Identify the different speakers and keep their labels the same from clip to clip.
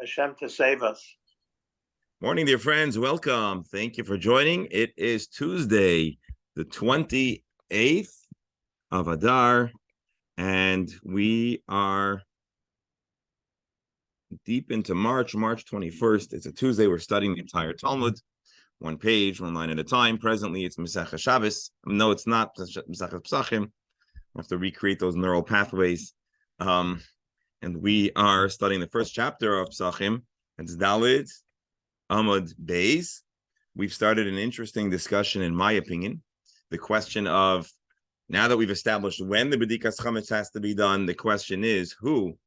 Speaker 1: Hashem to save us.
Speaker 2: Morning, dear friends. Welcome. Thank you for joining. It is Tuesday, the 28th of Adar, and we are deep into March 21st. It's a Tuesday. We're studying the entire Talmud, one page, one line at a time. Presently, it's Masechah Shabbos. No, it's not Masechah Pesachim. We have to recreate those neural pathways. And we are studying the first chapter of Pesachim. It's Daled Amud Beis. We've started an interesting discussion, in my opinion. The question of, now that we've established when the B'dikas Chametz has to be done, the question is who,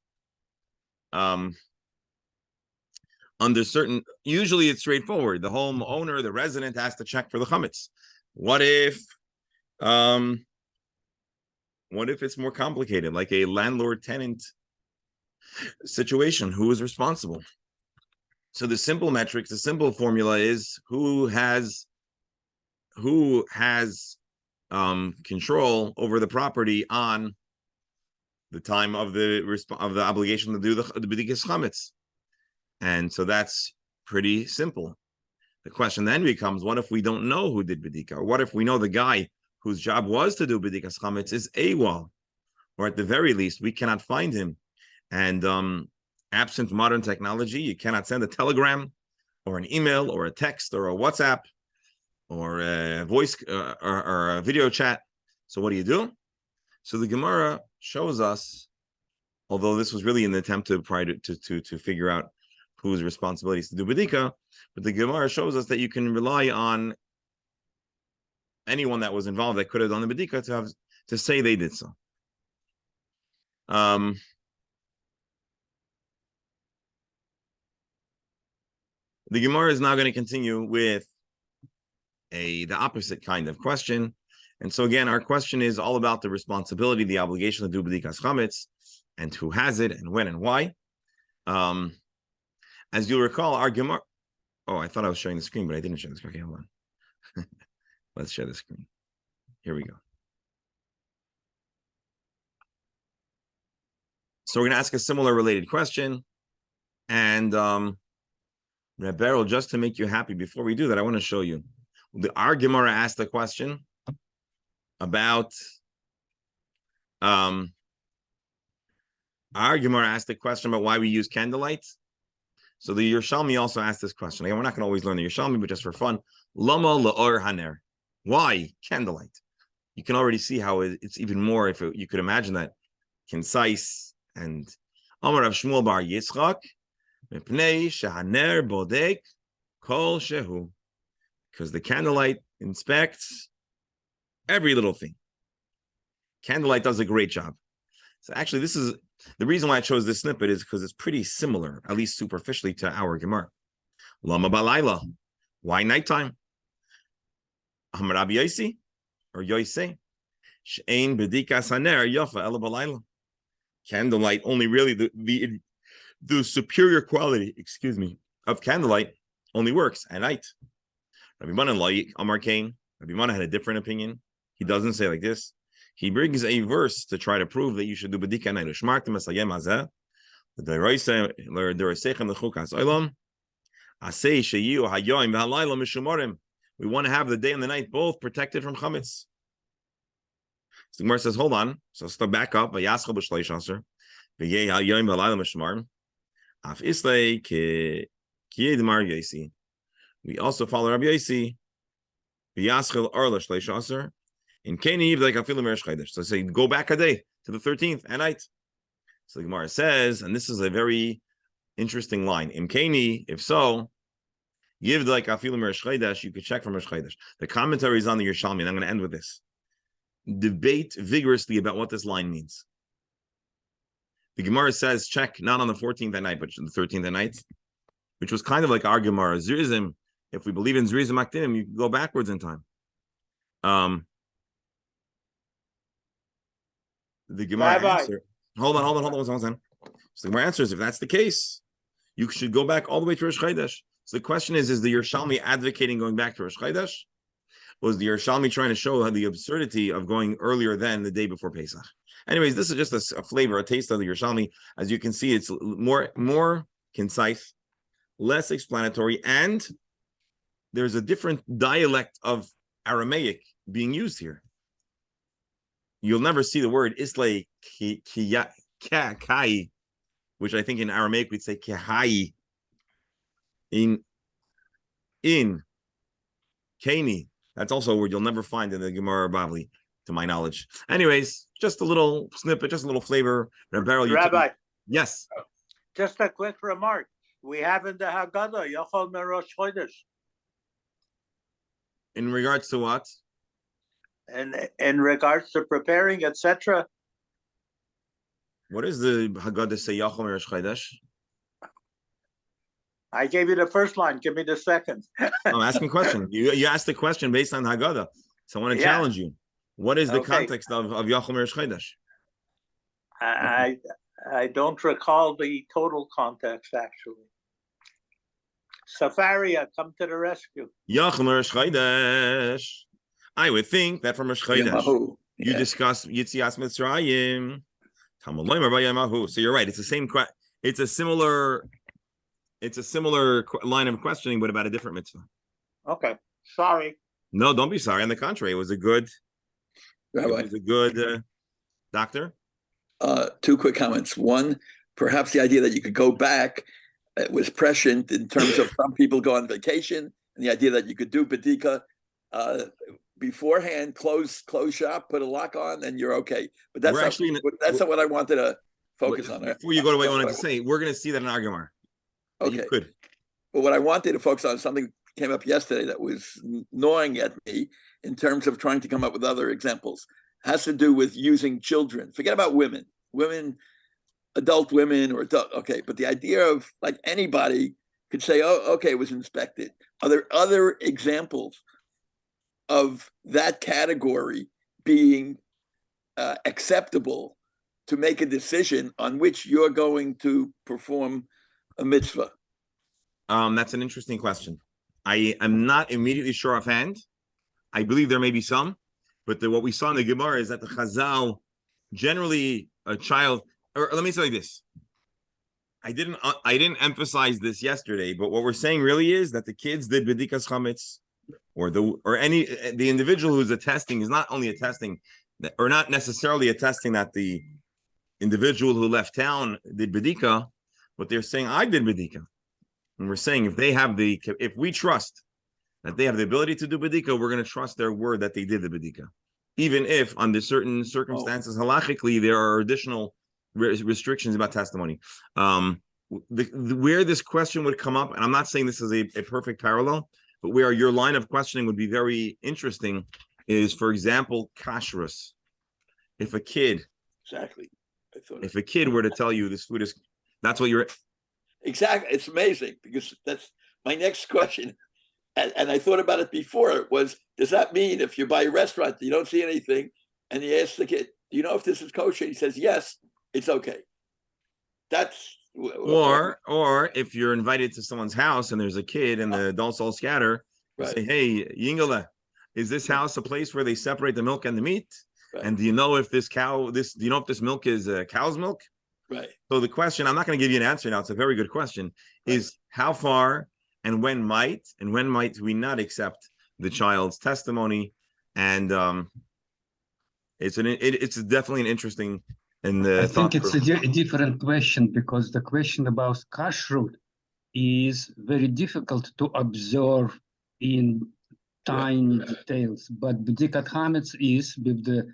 Speaker 2: under certain, usually it's straightforward. The homeowner, the resident has to check for the Chametz. What if it's more complicated, like a landlord-tenant situation? Who is responsible? So the simple metrics, the simple formula is who has control over the property on the time of the obligation to do the b'dikas chametz, and so that's pretty simple. The question then becomes, what if we don't know who did b'dika, or what if we know the guy whose job was to do b'dikas chametz is AWOL, or at the very least we cannot find him, and absent modern technology, you cannot send a telegram or an email or a text or a WhatsApp or a voice or a video chat. So what do? So the Gemara shows us, although this was really an attempt to figure out whose responsibility is to do B'dika, but the Gemara shows us that you can rely on anyone that was involved that could have done the B'dika to say they did so. The Gemara is now going to continue with the opposite kind of question. And so again, our question is all about the responsibility, the obligation to do b'dikas chametz, and who has it, and when, and why. As you'll recall, our Gemara... Oh, I thought I was sharing the screen, but I didn't share the screen. Okay, hold on. Let's share the screen. Here we go. So we're going to ask a similar related question. And Reb Beryl, just to make you happy, before we do that, I want to show you. Our Gemara asked a question about why we use candlelight. So the Yerushalmi also asked this question. Again, we're not going to always learn the Yerushalmi, but just for fun. Lama la'or haner. Why candlelight? You can already see how it's even more, if you could imagine that, concise. And Amar Rav Shmuel bar Yitzchak, because the candlelight inspects every little thing. Candlelight does a great job. So actually, this is the reason why I chose this snippet, is because it's pretty similar, at least superficially, to our Gemara. Lama balayla. Why nighttime? Amar Rabbi Yosi or Yoise, she'ein b'dikas haner yafa ela balayla. Candlelight only really the superior quality, of candlelight only works at night. Rabbi Mana Amar Kain. Rabbi Mana had a different opinion. He doesn't say like this. He brings a verse to try to prove that you should do b'dika at night. We want to have the day and the night both protected from chametz. So the Gemara says, hold on. So step back up. We also follow Rabbi Yosi. So say, go back a day to the 13th at night. So the Gemara says, and this is a very interesting line. If so, you could check from Rosh Chodesh. The commentary is on the Yerushalmi, and I'm going to end with this. Debate vigorously about what this line means. The Gemara says check not on the 14th at night, but the 13th at night, which was kind of like our Gemara. Zirizim, if we believe in Zirizim Akdinim, you can go backwards in time. The Gemara answer. Hold on. So the Gemara answers, if that's the case, you should go back all the way to Rosh Chodesh. So the question is the Yerushalmi advocating going back to Rosh Chodesh? Was the Yerushalmi trying to show the absurdity of going earlier than the day before Pesach? Anyways, this is just a flavor, a taste of the Yerushalmi. As you can see, it's more concise, less explanatory, and there's a different dialect of Aramaic being used here. You'll never see the word Islay kai, which I think in Aramaic we'd say kehai. In Kani, that's also a word you'll never find in the Gemara Bavli, to my knowledge. Anyways, just a little snippet, just a little flavor.
Speaker 1: Rabbi,
Speaker 2: yes.
Speaker 1: Just a quick remark. We have in the Haggadah, Yochel Merosh Chodesh.
Speaker 2: In regards to what?
Speaker 1: And in regards to preparing, etc.
Speaker 2: What is the Haggadah say, Yochel Merosh Chodesh?
Speaker 1: I gave you the first line. Give me the second.
Speaker 2: I'm asking a question. You asked the question based on Haggadah. So I want to challenge you. What is the context of Yochel Merosh Chodesh?
Speaker 1: I don't recall the total context, actually. Safaria, come to the rescue.
Speaker 2: Yochel Merosh Chodesh. I would think that from Rosh Chodesh, you discuss Yitzias Mitzrayim. So you're right. It's the same. It's a similar line of questioning, but about a different mitzvah.
Speaker 1: Okay. Sorry.
Speaker 2: No, don't be sorry. On the contrary, it was a good. Rabbi. It was a good doctor.
Speaker 3: Two quick comments. One, perhaps the idea that you could go back was prescient in terms of some people go on vacation, and the idea that you could do Badika beforehand, close shop, put a lock on, and you're okay. But that's not what I wanted to focus on.
Speaker 2: Before you go to what you wanted to say, we're going to see that in our Gemara.
Speaker 3: Okay.
Speaker 2: You could.
Speaker 3: But what I wanted to focus on, something came up yesterday that was gnawing at me in terms of trying to come up with other examples. Has to do with using children. Forget about women, adult women or adult. Okay, but the idea of like anybody could say, oh, okay, it was inspected. Are there other examples of that category being acceptable to make a decision on which you're going to perform a mitzvah?
Speaker 2: That's an interesting question. I am not immediately sure offhand. I believe there may be some, but what we saw in the Gemara is that the Chazal, generally a child, or let me say like this. I didn't emphasize this yesterday, but what we're saying really is that the kids did B'dikas Chametz, or the individual who's attesting is not only attesting that, or not necessarily attesting that the individual who left town did B'dika, but they're saying I did B'dika. And we're saying if we trust that they have the ability to do B'dika, we're going to trust their word that they did the B'dika. Even if under certain circumstances, halachically, there are additional restrictions about testimony. Where this question would come up, and I'm not saying this is a perfect parallel, but where your line of questioning would be very interesting is, for example, kashrus. If a kid were to tell you this food is, that's what you're...
Speaker 3: Exactly. It's amazing because that's my next question. And I thought about it before. Was, does that mean if you're by a restaurant, you don't see anything, and you ask the kid, do you know if this is kosher? He says, yes, it's okay. That's...
Speaker 2: Or if you're invited to someone's house and there's a kid and the adults all scatter, right. Say, hey, Yingala, is this house a place where they separate the milk and the meat? Right. And do you know if this milk is cow's milk?
Speaker 3: Right.
Speaker 2: So the question, I'm not going to give you an answer now, it's a very good question, is how far and when might we not accept the child's testimony? And it's definitely an interesting I
Speaker 4: think it's a different question, because the question about kashrut is very difficult to observe in tiny details. But b'dikat hametz is with the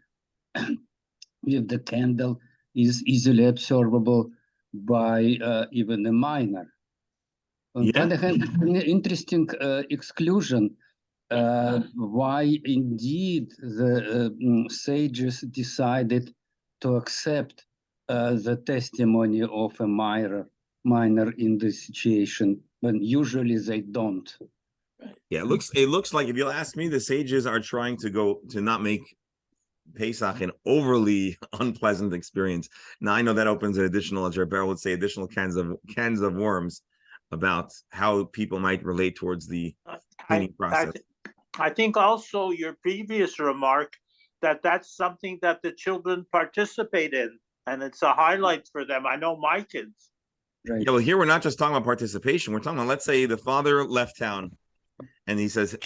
Speaker 4: candle is easily observable by even a minor. On the other hand, an interesting exclusion why indeed the sages decided to accept the testimony of a minor in this situation, when usually they don't.
Speaker 2: Yeah, it looks like, if you'll ask me, the sages are trying to not make Pesach an overly unpleasant experience. Now I know that opens an additional, as Rebbe would say, additional cans of worms about how people might relate towards the cleaning process.
Speaker 1: I think also your previous remark that's something that the children participate in, and it's a highlight for them. I know my kids.
Speaker 4: Right.
Speaker 2: Yeah, well, here we're not just talking about participation. We're talking about, let's say the father left town and he says,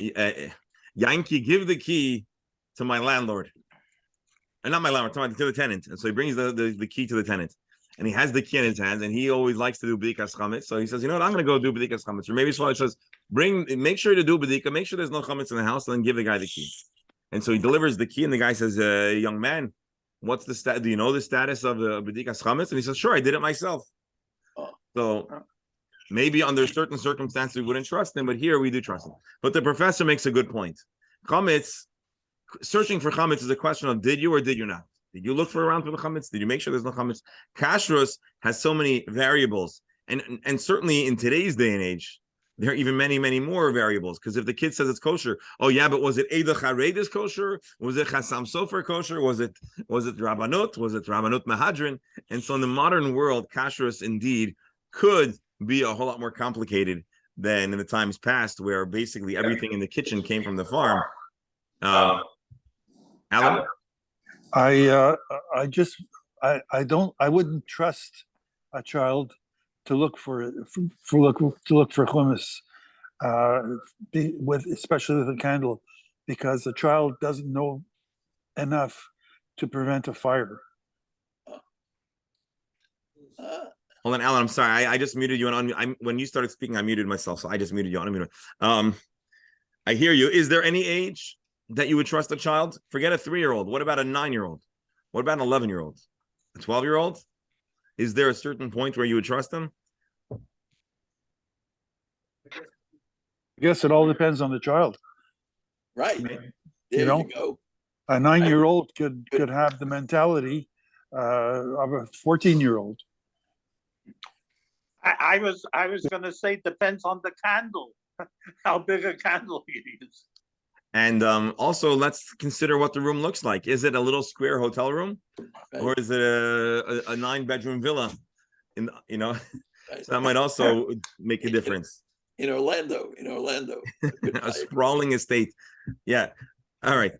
Speaker 2: Yankee, give the key to my landlord. And not my landlord, to the tenant. And so he brings the key to the tenant. And he has the key in his hands, and he always likes to do b'dikas chametz. So he says, you know what, I'm going to go do b'dikas chametz. Or maybe Shlomo says, make sure to do b'dika, make sure there's no chametz in the house, and then give the guy the key. And so he delivers the key, and the guy says, young man, what's the do you know the status of the b'dikas chametz? And he says, sure, I did it myself. So maybe under certain circumstances we wouldn't trust him, but here we do trust him. But the professor makes a good point. Chametz, searching for chametz is a question of did you or did you not? Did you look around for the chametz? Did you make sure there's no chametz? Kashrus has so many variables, and certainly in today's day and age, there are even many, many more variables. Because if the kid says it's kosher, oh yeah, but was it Eida Charedis kosher? Was it Chasam Sofer kosher? Was it Rabbanut? Was it Rabbanut Mahadrin? And so in the modern world, kashrus indeed could be a whole lot more complicated than in the times past, where basically everything in the kitchen came from the farm. Alan?
Speaker 5: I wouldn't trust a child to look for hummus, especially with a candle, because the child doesn't know enough to prevent a fire.
Speaker 2: Hold on, Alan. I'm sorry. I just muted you, and when you started speaking, I muted myself. So I just muted you. I hear you. Is there any age that you would trust a child? Forget a 3-year-old. What about a 9-year-old? What about an 11-year-old? A 12-year-old? Is there a certain point where you would trust them?
Speaker 5: I guess it all depends on the child.
Speaker 3: Right.
Speaker 5: You know,
Speaker 3: go.
Speaker 5: a 9-year-old could have the mentality of a 14-year-old.
Speaker 1: I was going to say depends on the candle, how big a candle you use.
Speaker 2: And also, let's consider what the room looks like. Is it a little square hotel room, or is it a 9-bedroom villa? So that might also make a difference.
Speaker 3: In Orlando,
Speaker 2: A sprawling estate. Yeah. All right.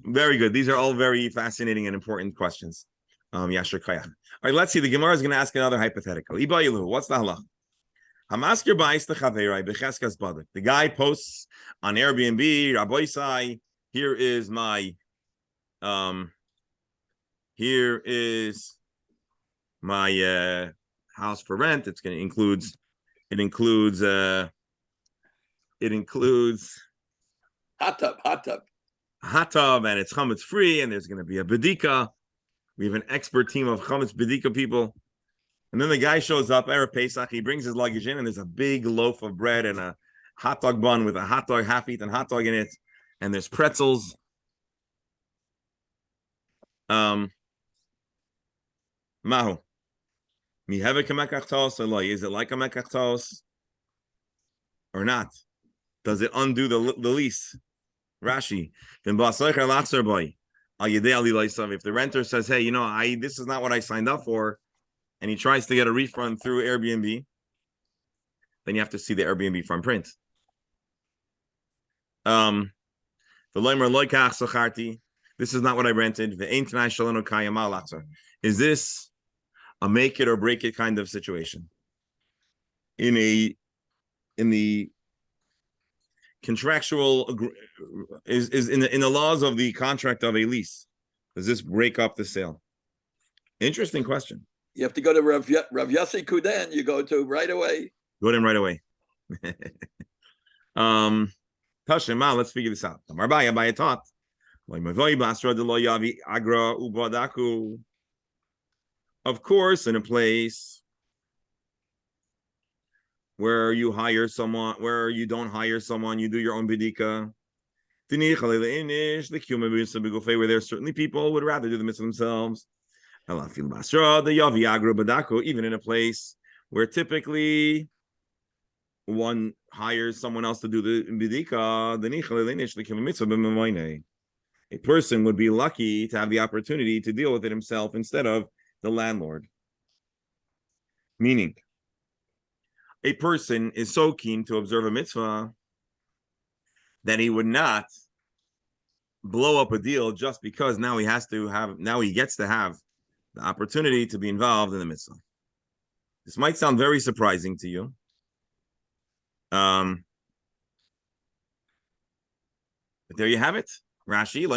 Speaker 2: Very good. These are all very fascinating and important questions. Yashir Kaya. All right, let's see. The Gemara is going to ask another hypothetical. Ibayilu, what's the halach? Hamaskir ba'is techaverai becheskas badik. The guy posts on Airbnb, Rabbi Sai, here is my house for rent. It includes
Speaker 3: hot tub,
Speaker 2: and it's chametz free, and there's going to be a bedika. We have an expert team of chametz bedika people. And then the guy shows up, Erev Pesach, he brings his luggage in, and there's a big loaf of bread and a hot dog bun with a hot dog, half-eaten hot dog in it, and there's pretzels. Mahu. Is it like a mekach or not? Does it undo the lease? Rashi. If the renter says, hey, this is not what I signed up for, and he tries to get a refund through Airbnb, then you have to see the Airbnb from print. This is not what I rented. Is this a make it or break it kind of situation? In the contractual is in the laws of the contract of a lease, does this break up the sale? Interesting question.
Speaker 3: You have to go to Rav Yossi Kuden. You go to right away.
Speaker 2: Go to him right away. Tashema, let's figure this out. Abaya taught. Of course, in a place where you hire someone, where you don't hire someone, you do your own bidika. Where there's certainly people who would rather do the mitzvah themselves. Even in a place where typically one hires someone else to do the bidika, a person would be lucky to have the opportunity to deal with it himself instead of the landlord. Meaning, a person is so keen to observe a mitzvah that he would not blow up a deal just because now he gets to have the opportunity to be involved in the mitzvah. This might sound very surprising to you. But there you have it. Rashi,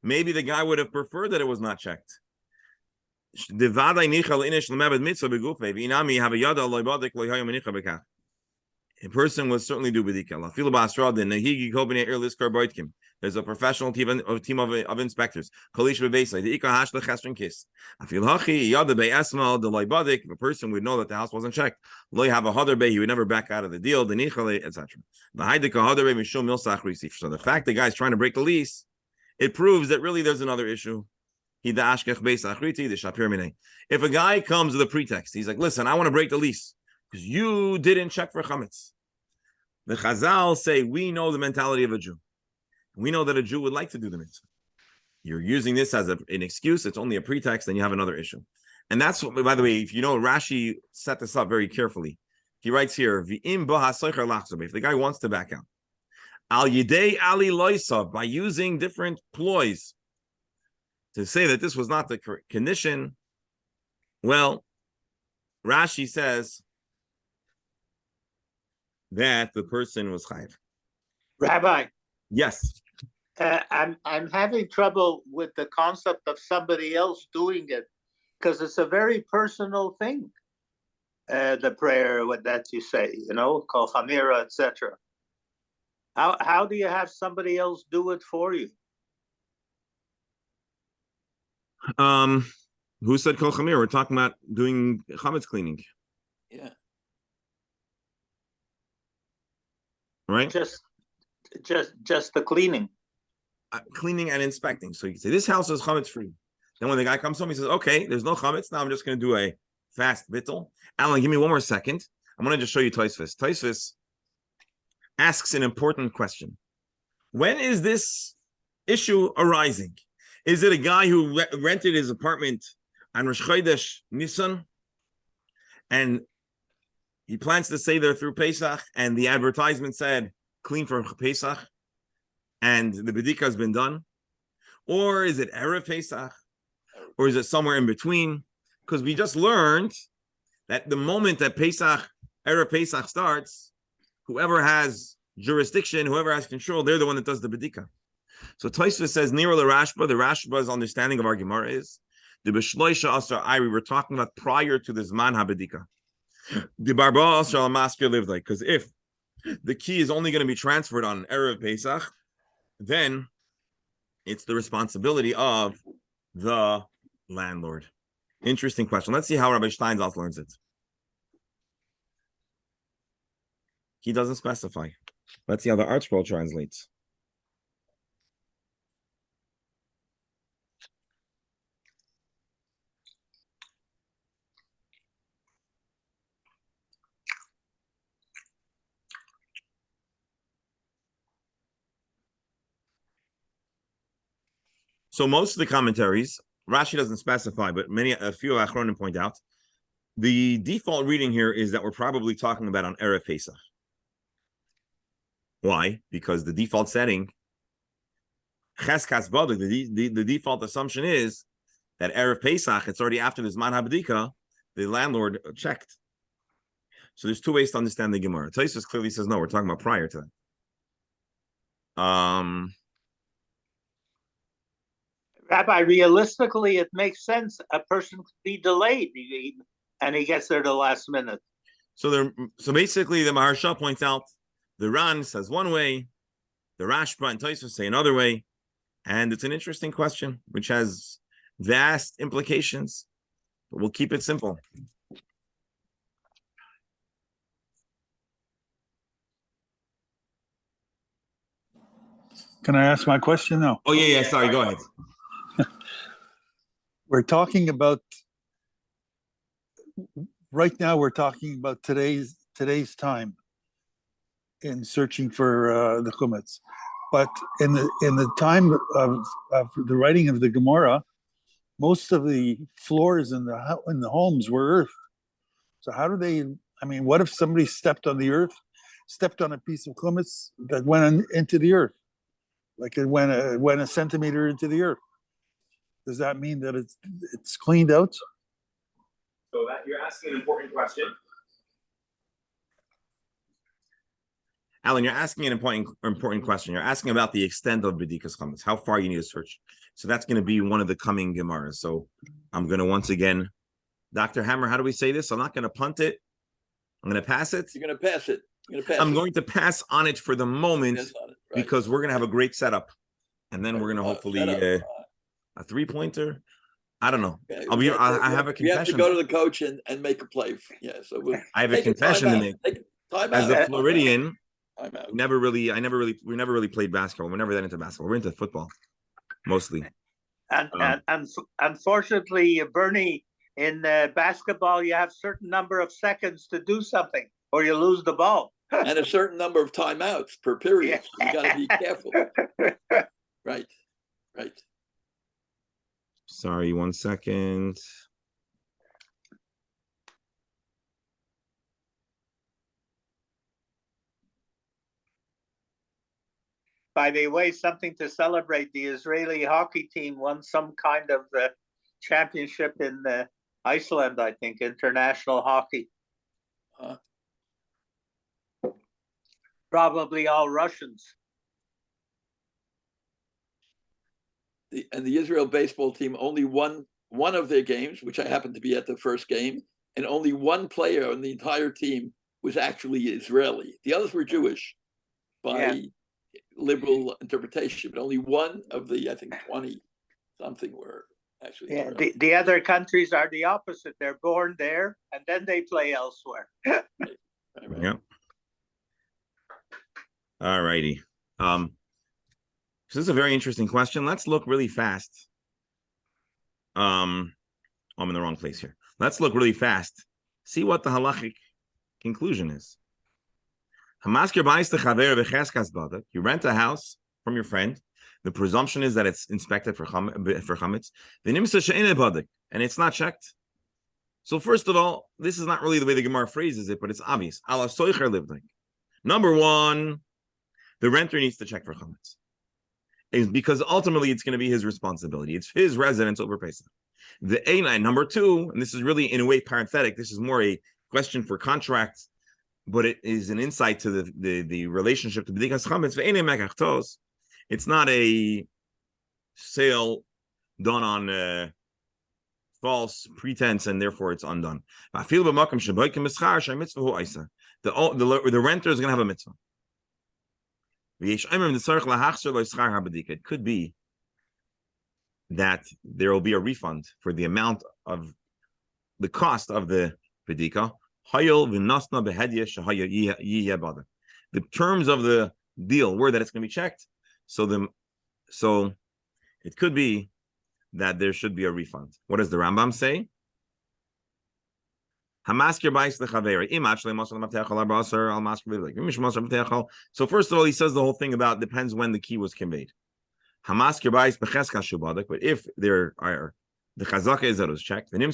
Speaker 2: maybe the guy would have preferred that it was not checked. A person was certainly do b'dika. There's a professional team of inspectors. If a person would know that the house wasn't checked, he would never back out of the deal, etc. So the fact the guy's trying to break the lease, it proves that really there's another issue. If a guy comes with a pretext, he's like, listen, I want to break the lease because you didn't check for chametz. The Chazal say, we know the mentality of a Jew. We know that a Jew would like to do the mitzvah. You're using this as an excuse. It's only a pretext, and you have another issue. And that's what, by the way, if you know, Rashi set this up very carefully. He writes here, if the guy wants to back out, al yidei ali loisav, by using different ploys to say that this was not the condition, well, Rashi says that the person was chayiv.
Speaker 1: Rabbi,
Speaker 2: Yes.
Speaker 1: I'm having trouble with the concept of somebody else doing it because it's a very personal thing. The prayer that you say, kol chamira, etc. How do you have somebody else do it for you?
Speaker 2: Who said kol chamira? We're talking about doing chametz cleaning.
Speaker 3: Yeah.
Speaker 2: Right?
Speaker 1: Just the cleaning.
Speaker 2: Cleaning and inspecting. So you can say, this house is chametz free. Then when the guy comes home, he says, okay, there's no chametz. Now I'm just going to do a fast bittul. Alan, give me one more second. I'm going to just show you Tosfos. Tosfos asks an important question. When is this issue arising? Is it a guy who rented his apartment on Rosh Chodesh Nisan and he plans to stay there through Pesach and the advertisement said, clean for Pesach, and the bedika has been done? Or is it Erev Pesach? Or is it somewhere in between? Because we just learned that the moment that Erev Pesach starts, whoever has jurisdiction, whoever has control, they're the one that does the bedika. So Tosfos says, Nira the Rashba's understanding of our Gemara is, the B'shloisha Asar Iri, we're talking about prior to the Zman HaBedika. The Barba Asar Al-Maskir lived like, because if the key is only going to be transferred on Erev Pesach, then it's the responsibility of the landlord. Interesting question. Let's see how Rabbi Steinsaltz learns it. He doesn't specify. Let's see how the Art Scroll translates. So most of the commentaries, Rashi doesn't specify, but a few Achronim point out, the default reading here is that we're probably talking about on Erev Pesach. Why? Because the default setting, Cheskas Badik, the default assumption is that Erev Pesach, it's already after the Zman HaBedika, the landlord checked. So there's two ways to understand the Gemara. Tosfos clearly says, no, we're talking about prior to that.
Speaker 1: Rabbi, realistically, it makes sense. A person could be delayed, and he gets there the last minute.
Speaker 2: So basically, the Maharsha points out the Ran says one way, the Rashba and Tosfos say another way, and it's an interesting question which has vast implications. But we'll keep it simple.
Speaker 5: Can I ask my question now?
Speaker 2: Oh yeah. Sorry, go ahead.
Speaker 5: We're talking about right now. We're talking about today's time in searching for the chumetz, but in the time of the writing of the Gemara, most of the floors in the homes were earth. So how do they? I mean, what if somebody stepped on the earth stepped on a piece of chametz that went into the earth, like it went a centimeter into the earth. Does that mean that it's cleaned out?
Speaker 2: So that you're asking an important question. Alan, you're asking an important question. You're asking about the extent of B'dikas Chametz, how far you need to search. So that's going to be one of the coming Gemaras. So I'm going to once again, Dr. Hammer, how do we say this? I'm not going to punt it. I'm going to pass it.
Speaker 3: You're going to pass it.
Speaker 2: I'm going to pass on it for the moment because we're going to have a great setup. And then we're going to hopefully a three-pointer. I don't know.
Speaker 3: Okay.
Speaker 2: I have a confession.
Speaker 3: We have to go to the coach and make a play. Yeah. So
Speaker 2: I have a confession to make. As a Floridian, we never really played basketball. We're never that into basketball. We're into football, mostly.
Speaker 1: And unfortunately, Bernie, in basketball, you have a certain number of seconds to do something, or you lose the ball.
Speaker 3: And a certain number of timeouts per period. So you got to be careful. Right.
Speaker 2: Sorry, 1 second.
Speaker 1: By the way, something to celebrate, the Israeli hockey team won some kind of championship in Iceland, I think, international hockey. Probably all Russians.
Speaker 3: And the Israel baseball team only won one of their games, which I happened to be at the first game, and only one player on the entire team was actually Israeli. The others were Jewish by liberal interpretation, but only one of the, I think, 20-something were actually Israeli.
Speaker 1: The other countries are the opposite. They're born there, and then they play elsewhere.
Speaker 3: Right.
Speaker 2: Yeah. All righty. So this is a very interesting question. Let's look really fast. I'm in the wrong place here. Let's look really fast. See what the halachic conclusion is. You rent a house from your friend. The presumption is that it's inspected for chametz. And it's not checked. So first of all, this is not really the way the Gemara phrases it, but it's obvious. Number one, the renter needs to check for chametz. Is because ultimately it's going to be his responsibility. It's his residence over Pesach. The A9, number two, and this is really in a way parenthetic, this is more a question for contracts, but it is an insight to the relationship to B'dikas Chametz. It's not a sale done on false pretense and therefore it's undone. The renter is going to have a mitzvah. It could be that there will be a refund for the amount of the cost of the bedika. The terms of the deal were that it's going to be checked. So it could be that there should be a refund. What does the Rambam say? So first of all, he says the whole thing about depends when the key was conveyed. But if there are the chazaka is that it was checked, okay, the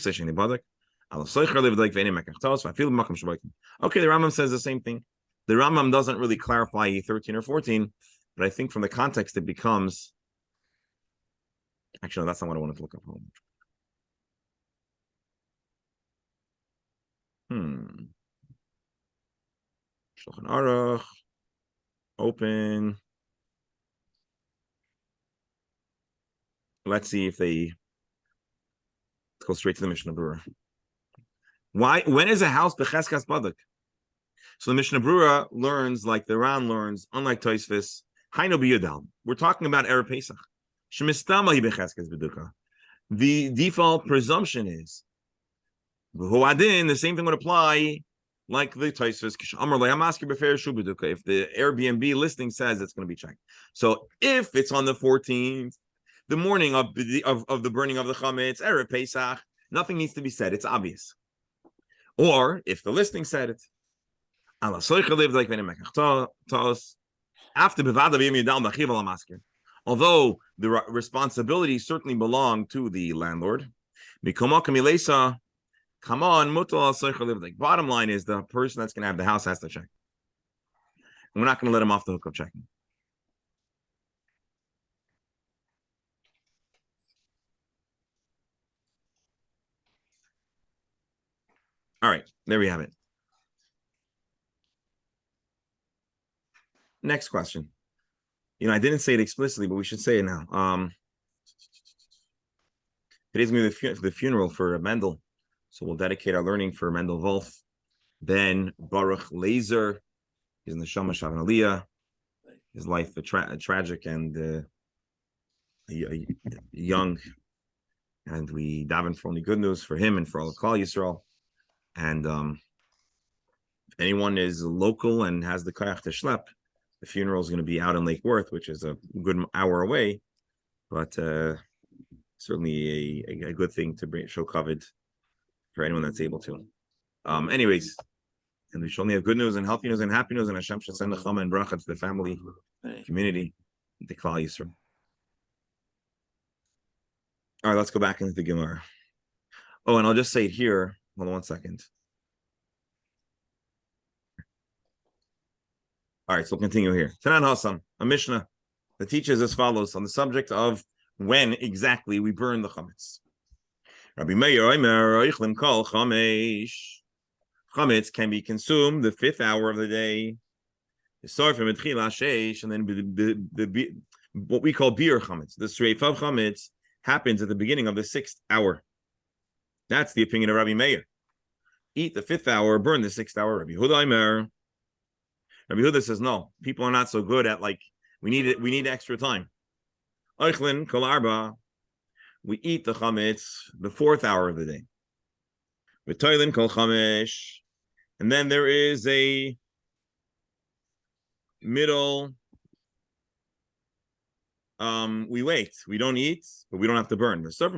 Speaker 2: Rambam says the same thing. The Rambam doesn't really clarify 13 or 14, but I think from the context it becomes. Actually, no, that's not what I wanted to look up. Shulchan Aruch, open. Let's see if let's go straight to the Mishnah Berurah. When is a house becheskas badak? So the Mishnah Berurah learns, like the Ran learns, unlike Tosfos, Hainu biyudal. We're talking about Erev Pesach. Shemistama hi becheskas beduka. The default presumption is the same thing would apply like the Tosfos. If the Airbnb listing says it's going to be checked. So if it's on the 14th, the morning of the burning of the chametz, Erev Pesach, nothing needs to be said. It's obvious. Or if the listing said it, after although the responsibility certainly belonged to the landlord, bottom line is the person that's going to have the house has to check. we're not going to let him off the hook of checking. All right, there we have it. Next question. I didn't say it explicitly, but we should say it now. Today's going to be the funeral for Mendel. So we'll dedicate our learning for Mendel Wolf. Ben Baruch Laser. He's in the Shama Shavan Aliyah. His life tragic and young. And we daven for only good news for him and for all of Klal Yisrael. And if anyone is local and has the kayach to schlep, the funeral is going to be out in Lake Worth, which is a good hour away, but certainly a good thing to show kavod for anyone that's able to. Anyways, and we shall only have good news and healthy news and happy news, and Hashem shall send the chama and bracha to the family, community, the Klal Yisrael. All right, let's go back into the Gemara. Oh, and I'll just say it here. Hold on one second. All right, so we'll continue here. Tanan Hassam, a Mishnah that teaches as follows on the subject of when exactly we burn the chametz. Rabbi Meir Omer Oichlim Kol Chamesh. Chametz can be consumed the 5th hour of the day. And then what we call beer chametz, the sreif of chametz, happens at the beginning of the 6th hour. That's the opinion of Rabbi Meir. Eat the 5th hour, burn the 6th hour. Rabbi Yehuda Omer. Rabbi Yehuda says no. People are not so good at we need extra time. Eichlin kol arba. We eat the chametz the 4th hour of the day. V'toilin kol chamesh. And then there is a middle. We wait. We don't eat, but we don't have to burn. So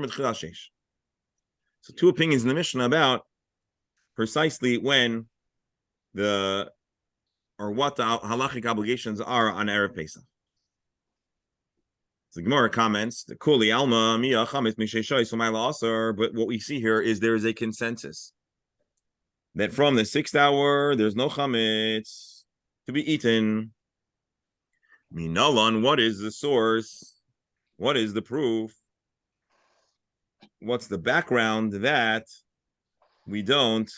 Speaker 2: 2 opinions in the Mishnah about precisely when what the halachic obligations are on Erev Pesach. So the Gemara comments, the Kuli Alma Mia Chametz Misheshoy Sumayla Asar, but what we see here is there is a consensus that from the 6th hour there's no chametz to be eaten. Minalan, what is the source? What is the proof? What's the background that we don't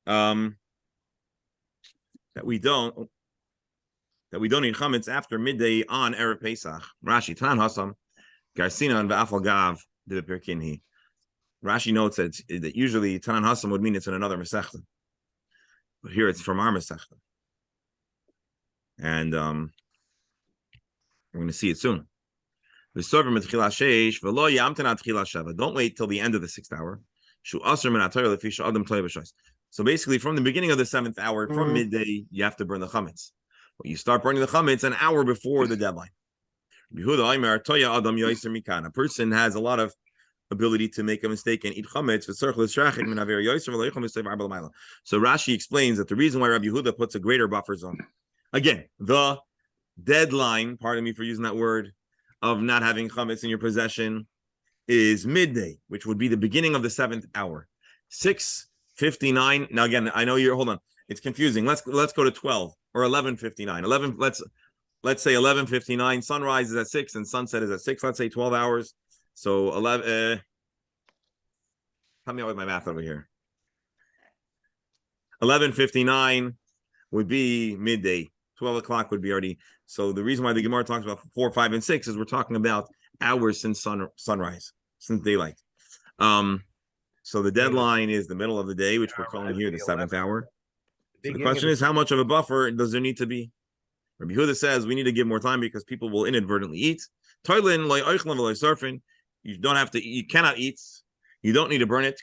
Speaker 2: eat chametz after midday on Erev Pesach? Rashi Tan Hasam Garsina and Va'afal Gav de Perkinhi. Rashi notes that usually Tanan Hasam would mean it's in another Masechta, but here it's from our Masechta, and we're going to see it soon. Don't wait till the end of the 6th hour. So basically, from the beginning of the 7th hour, from midday, you have to burn the chametz. But you start burning the chametz an hour before the deadline. A person has a lot of ability to make a mistake and eat chametz. So Rashi explains that the reason why Rabbi Yehuda puts a greater buffer zone, again, the deadline, pardon me for using that word, of not having chametz in your possession is midday, which would be the beginning of the 7th hour. 6:59. Now again, I know hold on, it's confusing. Let's go to 12 or 11:59. Let's say 11:59. Sunrise is at 6 and sunset is at 6. Let's say 12 hours. So 11. Help me out with my math over here. 11:59 would be midday. 12 o'clock would be already. So the reason why the Gemara talks about 4, 5, and 6 is we're talking about hours since sunrise, since daylight. So the deadline is the middle of the day, which we're calling here the 7th hour. So the question is, how much of a buffer does there need to be? Rabbi Yehuda says we need to give more time because people will inadvertently eat. You don't have to. You cannot eat. You don't need to burn it.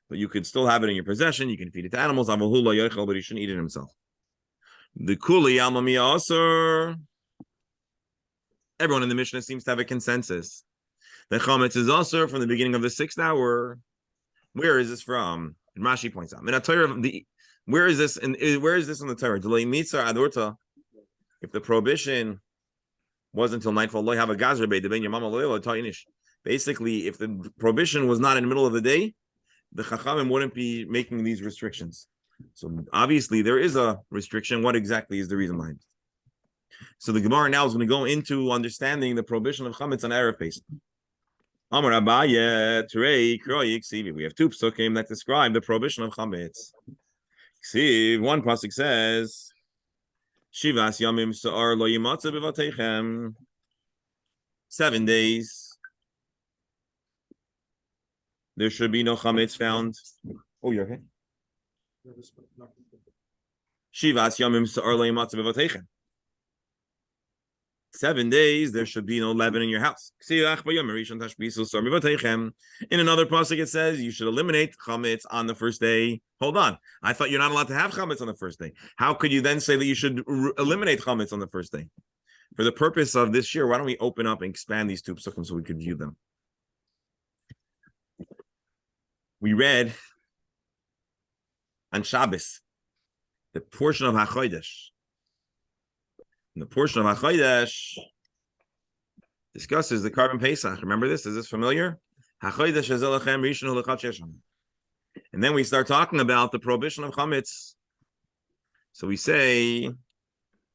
Speaker 2: But you can still have it in your possession. You can feed it to animals. But you shouldn't eat it himself. The kuli almami asur. Everyone in the Mishnah seems to have a consensus. The chametz is also from the beginning of the 6th hour. Where is this from? And Rashi points out. Where is this? And where is this in the Torah? If the prohibition was until nightfall, basically, if the prohibition was not in the middle of the day, the Chachamim wouldn't be making these restrictions. So obviously there is a restriction. What exactly is the reason behind it? So the Gemara now is going to go into understanding the prohibition of chametz on Erev Pesach. Amar Abaye, Terei, Kroi, Ksivi. We have two psukim that describe the prohibition of chametz. Ksiv, one pasuk says, Shivas yamim sa'ar lo yimatza b'vateichem. 7 days. There should be no chametz found. Oh, you're okay. Shivas yamim sa'ar lo yimatza b'vateichem. 7 days, there should be no leaven in your house. In another pasuk, it says you should eliminate chametz on the first day. Hold on, I thought you're not allowed to have chametz on the first day. How could you then say that you should eliminate chametz on the first day? For the purpose of this year, why don't we open up and expand these two psukim so we could view them? We read on Shabbos the portion of HaChodesh. And the portion of HaChodesh discusses the Karban Pesach. Remember this? Is this familiar? HaChodesh hazeh lachem rishon hu l'chad shesham. And then we start talking about the prohibition of chametz. So we say,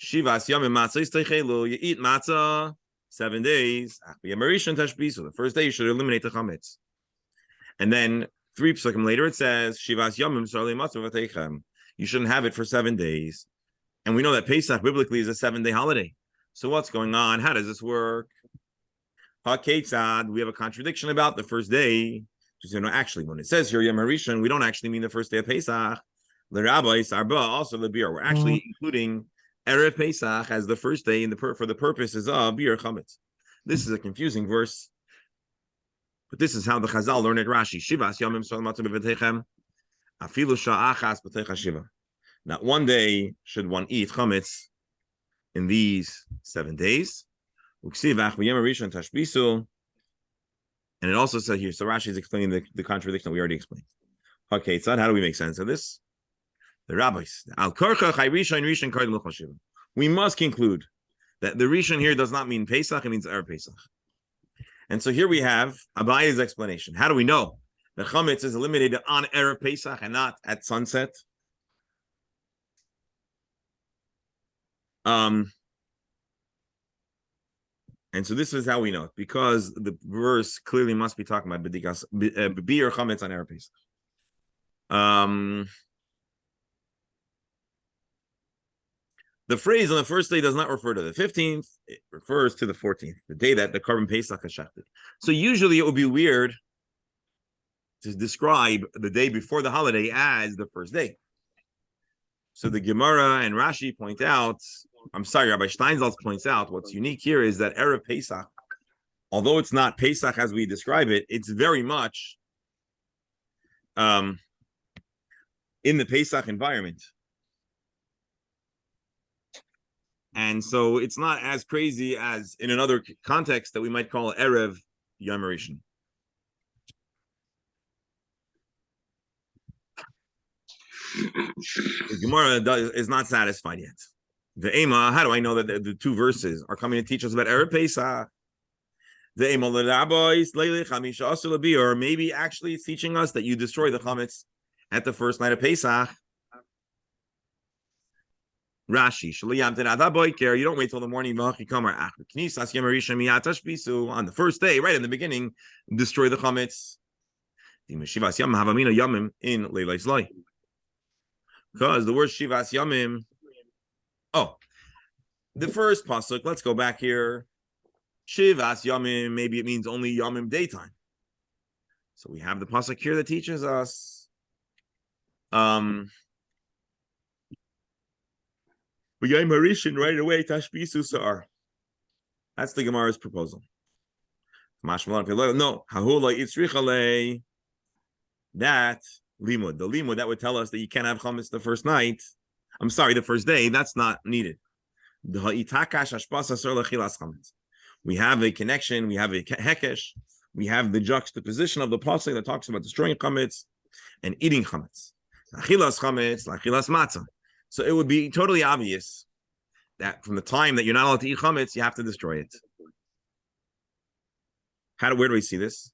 Speaker 2: Shivas yamim matzah yisteichelu, you eat matzah 7 days. So the first day you should eliminate the chametz. And then 3 psukim later it says, Shivas yamim sarli matzah v'teichem. You shouldn't have it for 7 days. And we know that Pesach biblically is a 7-day holiday. So what's going on? How does this work? HaKetzad, we have a contradiction about the first day. Just, actually, when it says here Yom HaRishon, we don't actually mean the first day of Pesach. The rabbis, Arba, also the beer. We're actually including Erev Pesach as the first day for the purposes of beer chametz. This is a confusing verse, but this is how the Chazal learn it. Rashi, Shivas Yomim Sol Matzah B'Vetechem, Afilu Sha'achas B'Techa Shiva. Not 1 day should one eat chametz in these 7 days. And it also said here, so Rashi is explaining the contradiction that we already explained. Okay, so how do we make sense of this? The rabbis, we must conclude that the Rishon here does not mean Pesach, it means Erev Pesach. And so here we have Abaye's explanation. How do we know that chametz is eliminated on Erev Pesach and not at sunset? And so this is how we know it, because the verse clearly must be talking about b'dikas beer chametz on Erev Pesach. The phrase on the first day does not refer to the 15th; it refers to the 14th, the day that the Karban Pesach is shachted. So usually it would be weird to describe the day before the holiday as the first day. So the Gemara and Rashi point out. Rabbi Steinsaltz points out what's unique here is that Erev Pesach, although it's not Pesach as we describe it, it's very much in the Pesach environment. And so it's not as crazy as in another context that we might call Erev Yom HaRishon. The Gemara is not satisfied yet. The Ema, how do I know that the 2 verses are coming to teach us about Erev Pesach? The Ema or maybe actually it's teaching us that you destroy the chametz at the first night of Pesach. Rashi, you don't wait till the morning. On the first day, right in the beginning, destroy the chametz. Because the word Shivas Yamim. Oh, the first pasuk. Let's go back here. Shivas Yamim. Maybe it means only Yamim daytime. So we have the pasuk here that teaches us. Yom HaRishon right away. Tashbisu Sa'ar. That's the Gemara's proposal. No, Hahula Yitzrichale. That limud, the limud that would tell us that you can't have chametz the first night. I'm sorry, the first day. That's not needed. We have a connection. We have a hekesh. We have the juxtaposition of the pasuk that talks about destroying chametz and eating chametz. Achilas chametz, achilas matzah. So it would be totally obvious that from the time that you're not allowed to eat chametz, you have to destroy it. Where do we see this?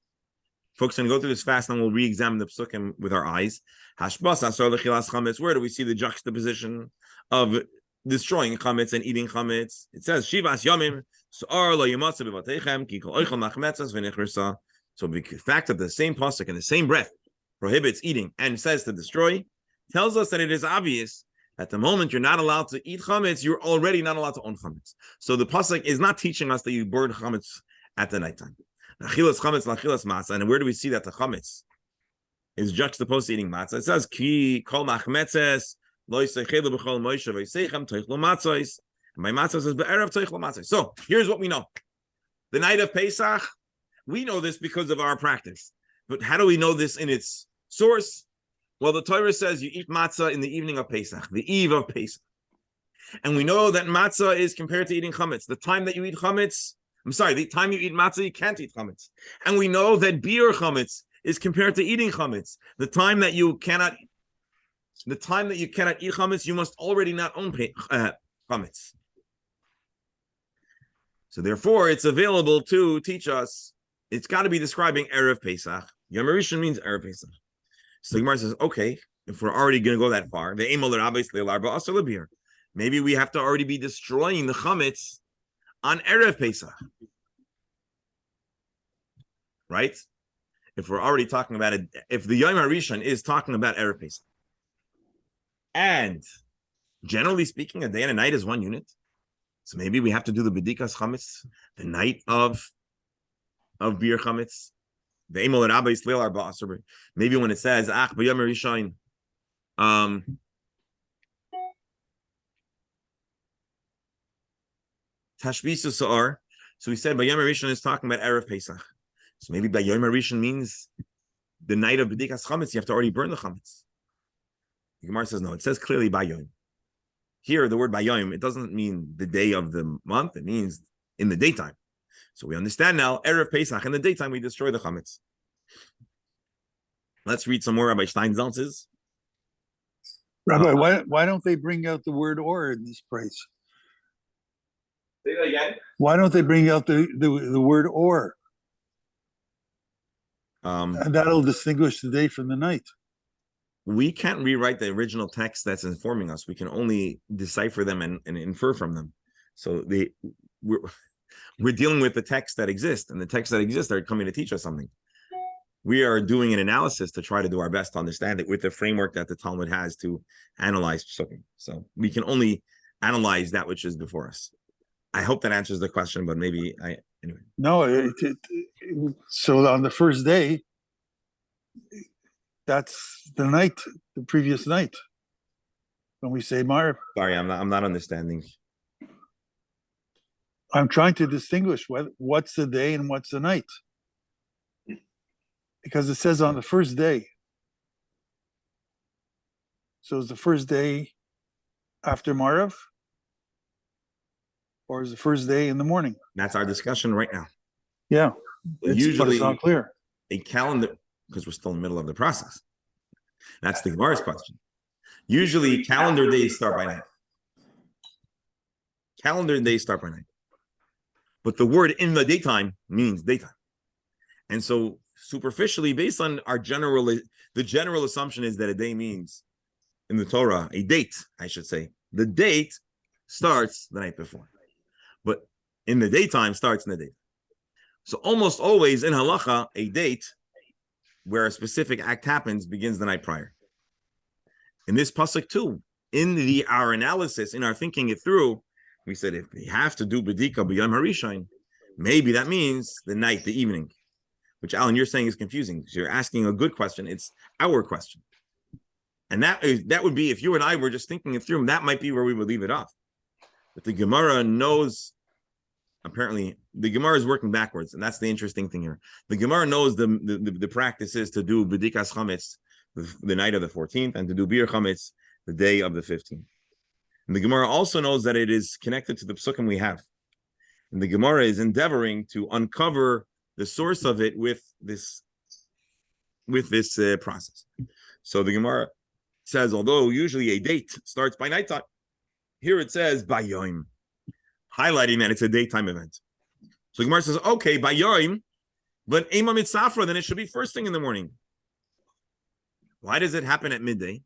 Speaker 2: Folks, going to go through this fast, and we'll re-examine the psukim with our eyes. Where do we see the juxtaposition of destroying chametz and eating chametz? It says Shivas Yomim. So the fact that the same pasuk in the same breath prohibits eating and says to destroy tells us that it is obvious at the moment you're not allowed to eat chametz, you're already not allowed to own chametz. So the pasuk is not teaching us that you burn chametz at the nighttime. And where do we see that the chametz is juxtaposed to eating matzah? It says ki kol machmetzes lo yisechelu b'chol moishe v'yisechem toichlo matzos. My matzah says be'erev toichlo matzos. So here's what we know: the night of Pesach, we know this because of our practice. But how do we know this in its source? Well, the Torah says you eat matzah in the evening of Pesach, the eve of Pesach, and we know that matzah is compared to eating chametz. The time that you eat chametz. The time you eat matzah, you can't eat chametz. And we know that beer chametz is compared to eating chametz. The time that you cannot eat chametz, you must already not own chametz. So therefore, it's available to teach us. It's got to be describing Erev Pesach. Yom Rishon means Erev Pesach. So the Gemara says, okay, if we're already going to go that far, maybe we have to already be destroying the chametz on Erev Pesach, right? If we're already talking about it, if the Yom HaRishon is talking about Erev Pesach, and generally speaking, a day and a night is one unit, so maybe we have to do the Bedikas Chametz, the night of beer Chametz. Maybe when it says Ach b'Yom HaRishon, Tashbisu Sa'ar. So we said by Yom HaRishon is talking about Erev Pesach. So maybe by Yom HaRishon means the night of B'dikas Chametz, you have to already burn the Chametz. The Gemara says no, it says clearly by Yom. Here, the word by Yom, it doesn't mean the day of the month, it means in the daytime. So we understand now, Erev Pesach, in the daytime we destroy the Chametz. Let's read some more Rabbi Steinsaltz's.
Speaker 5: Rabbi, why don't they bring out the word or in this place?
Speaker 2: Say that again.
Speaker 5: Why don't they bring out the word or? And that'll distinguish the day from the night.
Speaker 2: We can't rewrite the original text that's informing us. We can only decipher them and infer from them. So we're dealing with the text that exists, and the texts that exist are coming to teach us something. We are doing an analysis to try to do our best to understand it with the framework that the Talmud has to analyze psukim. So we can only analyze that which is before us. I hope that answers the question, but maybe anyway.
Speaker 5: No, so on the first day, that's the night, the previous night, when we say Marv.
Speaker 2: Sorry, I'm not understanding.
Speaker 5: I'm trying to distinguish what's the day and what's the night, because it says on the first day. So is the first day after Marv? Or is the first day in the morning?
Speaker 2: That's our discussion right now.
Speaker 5: Yeah.
Speaker 2: Usually,
Speaker 5: it's not clear.
Speaker 2: A calendar, because we're still in the middle of the process. That's the Gemara's question. Usually, calendar days start by night. Calendar days start by night. But the word in the daytime means daytime. And so, superficially, based on the general assumption is that a day means, in the Torah, a date, I should say. The date starts the night before. But in the daytime starts in the day. So almost always in halacha, a date where a specific act happens begins the night prior. In this pasuk too, in our analysis, in our thinking it through, we said if we have to do bedika b'yom harishon, maybe that means the night, the evening, which Alan, you're saying is confusing because you're asking a good question. It's our question. And that would be, if you and I were just thinking it through, that might be where we would leave it off. But the Gemara knows, apparently, the Gemara is working backwards, and that's the interesting thing here. The Gemara knows the practice is to do B'dikas Chametz the night of the 14th, and to do Bir Chametz the day of the 15th. And the Gemara also knows that it is connected to the psukim we have. And the Gemara is endeavoring to uncover the source of it with this process. So the Gemara says, although usually a date starts by nighttime, here it says by Yom, highlighting that it's a daytime event. So Gemara says, okay, by Yom, But Ema Mitzafra, then it should be first thing in the morning. Why does it happen at midday?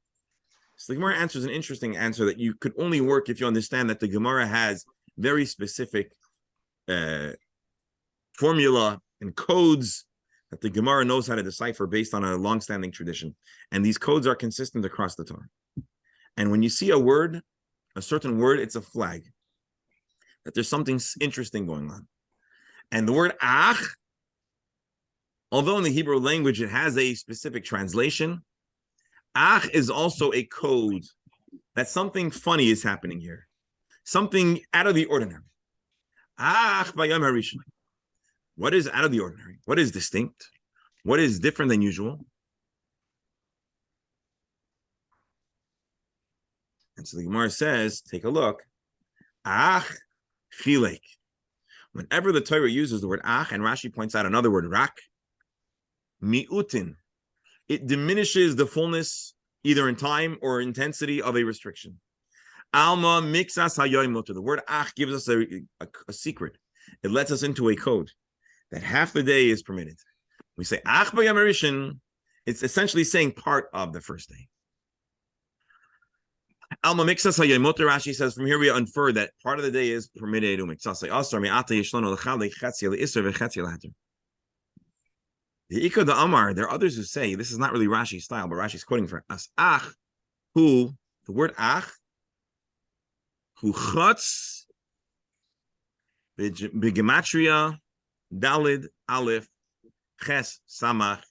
Speaker 2: So the Gemara answers an interesting answer that you could only work if you understand that the Gemara has very specific formula and codes that the Gemara knows how to decipher based on a long-standing tradition. And these codes are consistent across the Torah. And when you see a word, a certain word, it's a flag that there's something interesting going on. And the word ach, although in the Hebrew language it has a specific translation, ach is also a code that something funny is happening here. Something out of the ordinary. Ach bayom harishon. What is out of the ordinary? What is distinct? What is different than usual? And so the Gemara says, take a look. Ach chilek. Whenever the Torah uses the word ach, and Rashi points out another word, rak, mi'utin, it diminishes the fullness, either in time or intensity of a restriction. Alma mixas hayoim loter. The word ach gives us a secret. It lets us into a code that half the day is permitted. We say ach bayam harishon, it's essentially saying part of the first day. Alma mixas hayoim loter. Rashi says from here we infer that part of the day is permitted. The Ika the Amar, there are others who say this is not really Rashi's style, but Rashi's quoting for us. Ach, who the word ach, who chutz b'gematria dalid aleph ches samach.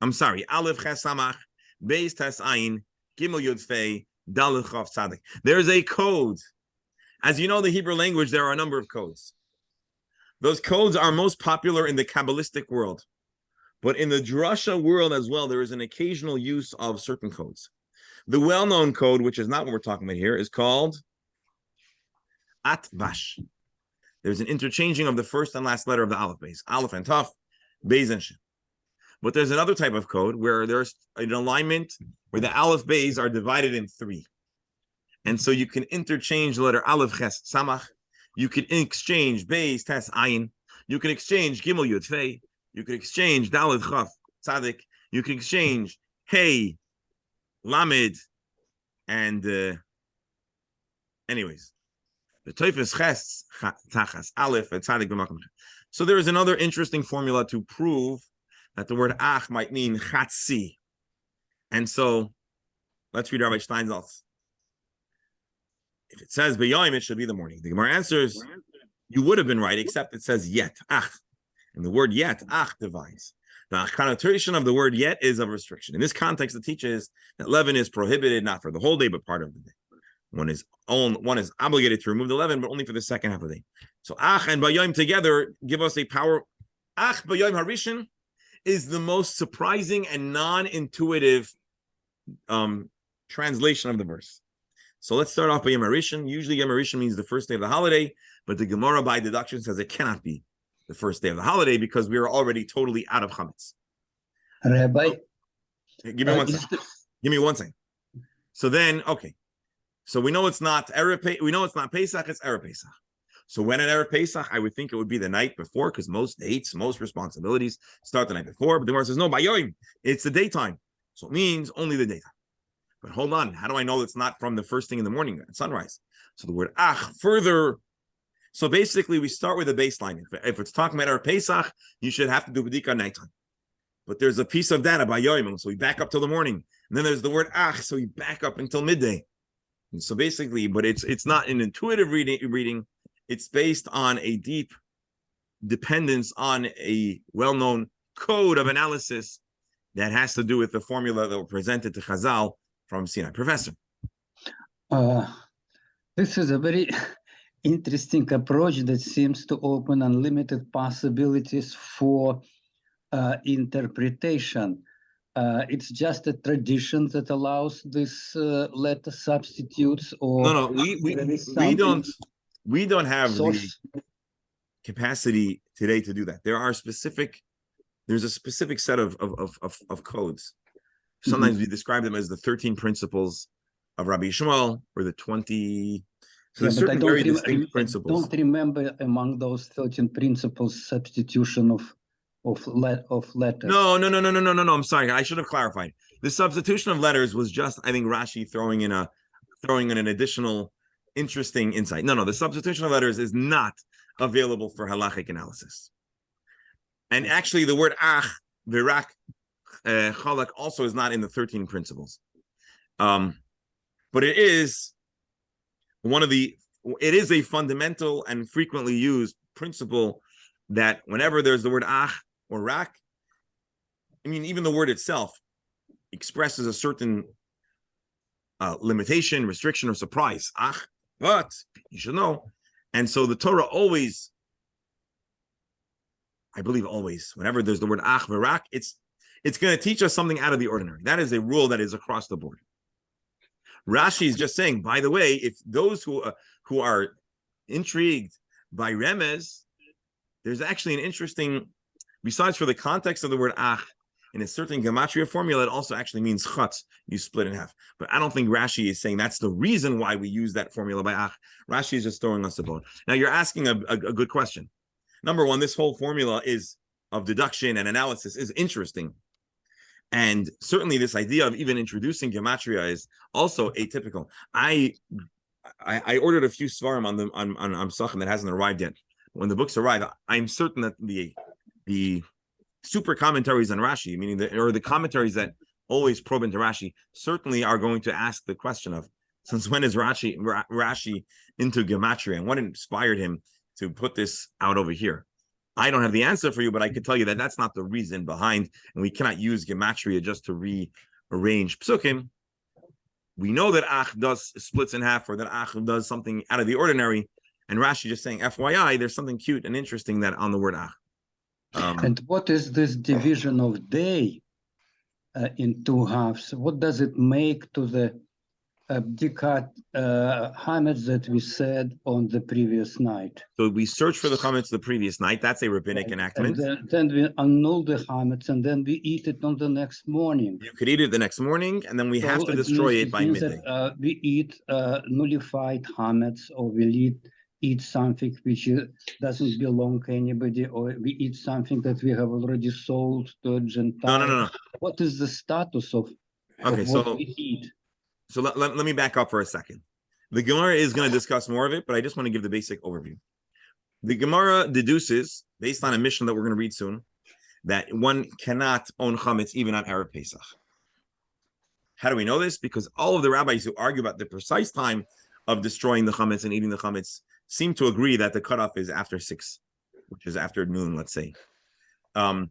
Speaker 2: I'm sorry, aleph ches samach beis tes ayin gimel yud fei dalid chav tzadik. There's a code. As you know, the Hebrew language, there are a number of codes. Those codes are most popular in the Kabbalistic world. But in the Drasha world as well, there is an occasional use of certain codes. The well-known code, which is not what we're talking about here, is called Atvash. There's an interchanging of the first and last letter of the Aleph base. Aleph and Taf, Beis and Shin. But there's another type of code where there's an alignment where the Aleph Beis are divided in three. And so you can interchange the letter Aleph Ches Samach. You can exchange Beis Tes Ayin. You can exchange Gimel Yud Fei. You can exchange Daled Chaf Tzadik. You can exchange Hey Lamed. And anyways, the Teufels Ches Tachas Aleph and Tzadik B'Makom. So there is another interesting formula to prove that the word Ach might mean Chatzi. And so let's read Rabbi Steinsaltz. If it says B'Yom, it should be the morning. The Gemara answers, you would have been right, except it says yet, ach. And the word yet, ach, divides. The connotation of the word yet is of restriction. In this context, it teaches that leaven is prohibited not for the whole day, but part of the day. One is obligated to remove the leaven, but only for the second half of the day. So ach and B'Yom together give us a power. Ach B'Yom Harishon is the most surprising and non-intuitive translation of the verse. So let's start off by Yom HaRishon. Usually Yom HaRishon means the first day of the holiday, but the Gemara by deduction says it cannot be the first day of the holiday because we are already totally out of chametz.
Speaker 4: Rabbi,
Speaker 2: give me 1 second. Give me 1 second. So then, okay. So we know it's not Erev. We know it's not Pesach. It's Erev Pesach. So when at Erev Pesach, I would think it would be the night before because most dates, most responsibilities start the night before. But the Gemara says no, by Yom, it's the daytime. So it means only the daytime. But hold on, how do I know it's not from the first thing in the morning at sunrise? So the word ach further. So basically, we start with a baseline. If it's talking about our Pesach, you should have to do B'dika nighttime. But there's a piece of data by Yoim, so we back up till the morning. And then there's the word ach, so we back up until midday. And so basically, but it's not an intuitive reading. It's based on a deep dependence on a well-known code of analysis that has to do with the formula that were presented to Chazal from Sinai. Professor.
Speaker 4: This is a very interesting approach that seems to open unlimited possibilities for interpretation. It's just a tradition that allows this letter substitutes, or
Speaker 2: no, we don't have the capacity today to do that. There's a specific set of codes. Sometimes we describe them as the 13 principles of Rabbi Shmuel, or the 20 So there's certain very distinct
Speaker 4: I
Speaker 2: principles.
Speaker 4: don't remember among those 13 principles substitution of letters.
Speaker 2: No. I'm sorry. I should have clarified. The substitution of letters was just, I think, Rashi throwing in an additional interesting insight. No, the substitution of letters is not available for halachic analysis. And actually, the word ach, virak, chalak also is not in the 13 principles. But it is it is a fundamental and frequently used principle that whenever there's the word ach or rak, I mean, even the word itself expresses a certain limitation, restriction, or surprise. Ach, but you should know. And so the Torah always, I believe always, whenever there's the word ach v'rak, it's going to teach us something out of the ordinary. That is a rule that is across the board. Rashi is just saying, by the way, if those who are intrigued by remez, there's actually an interesting, besides for the context of the word ach, in a certain gematria formula, it also actually means ch1, you split in half. But I don't think Rashi is saying that's the reason why we use that formula by ach. Rashi is just throwing us a bone. Now, you're asking a good question. Number one, this whole formula is of deduction and analysis is interesting. And certainly this idea of even introducing gematria is also atypical. I ordered a few svarim on Pesachim that hasn't arrived yet. When the books arrive, I'm certain that the super commentaries on Rashi, meaning the commentaries that always probe into Rashi, certainly are going to ask the question of, since when is Rashi into gematria, and what inspired him to put this out over here? I don't have the answer for you, but I could tell you that that's not the reason behind, and we cannot use gematria just to rearrange psukim. We know that ach does splits in half, or that ach does something out of the ordinary, and Rashi just saying, FYI, there's something cute and interesting that on the word ach.
Speaker 4: And what is this division of day in two halves? What does it make to the bdikat chametz that we said on the previous night?
Speaker 2: So we search for the chametz the previous night. That's a rabbinic enactment.
Speaker 4: And then we annul the chametz, and then we eat it on the next morning.
Speaker 2: You could eat it the next morning, and then we have to destroy it by midday.
Speaker 4: That, we eat nullified chametz, or we eat something which doesn't belong to anybody, or we eat something that we have already sold to a Gentile.
Speaker 2: No.
Speaker 4: What is the status of what we eat?
Speaker 2: So let me back up for a second. The Gemara is going to discuss more of it, but I just want to give the basic overview. The Gemara deduces, based on a mission that we're going to read soon, that one cannot own chametz even on Erev Pesach. How do we know this? Because all of the rabbis who argue about the precise time of destroying the chametz and eating the chametz seem to agree that the cutoff is after 6, which is after noon, let's say. So